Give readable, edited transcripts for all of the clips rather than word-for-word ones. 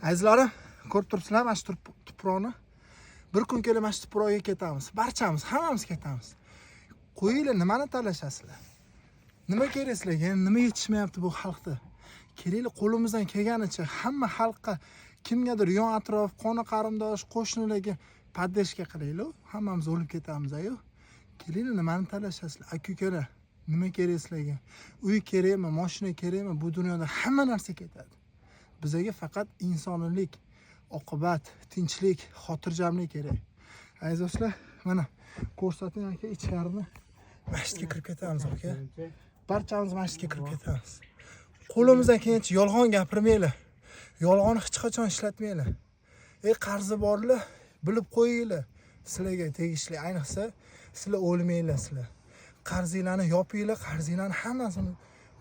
Azizlarim, ko'rib turibsizlar, mana shu tuproqni. Bir kun kelib mana shu tuproqqa ketamiz. Barchamiz, hammamiz ketamiz. Qo'yinglar, nimani talashasizlar? Nima kerak sizlarga? Nima yetishmayapti bu xalqda? Kelinglar, qo'limizdan kelganicha hamma xalqqa, kimgadir yon atrof, qoni qarindosh, qo'shnilarga podдержка qilaylik. Hammamiz o'lib ketamiz, ayo. Kelinglar, nimani talashasizlar? Aka-ukalar, nima kerak sizlarga? Uy kerakmi, mashina kerakmi? Bu dunyoda hamma narsa ketadi. Bizga faqat insoniylik, oqibat, tinchlik, xotirjamlik kerak. Aziz do'stlar, mana ko'rsating aka, ichkarini masjidga kirib ketamiz aka. Barchamiz masjidga kirib ketamiz. Qo'limizdan kelgancha yolg'on gapirmanglar. Yolg'onni hech qachon ishlatmanglar. Qarzi borlar, bilib qo'yinglar. Sizlarga tegishli, ayniqsa sizlar o'lmanglar sizlar. Qarzinglarni yopinglar, qarzinglarni hammasini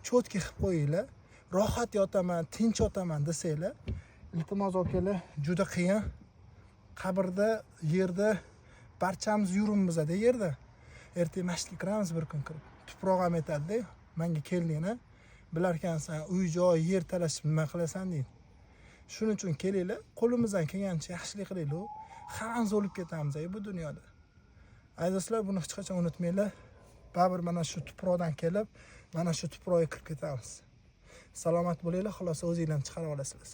cho'tki qilib qo'yinglar. Rohat yotaman, tinch yotaman desanglar, iltimos akalar, juda qiyin. Qabrda, yerda barchamiz yuribmiz-da yerda. Ertaga masjidga kiramiz bir kun kirib. Tuproq ham aytadi-da, menga keldinglar, bilarkansan, uy-joy, yer talashib nima qilasan deydi. Shuning uchun kelinglar, qo'limizdan kelgancha yaxshilik qilaylik. Hammamiz o'lib ketamiz bu dunyoda. Aziz do'stlar, buni hech qachon unutmanglar. Baribir mana shu tuproqdan kelib, mana shu tuproqqa kirib ketamiz. Salomat bo'linglar, xolos o'zinglarni chiqarib olasizlar.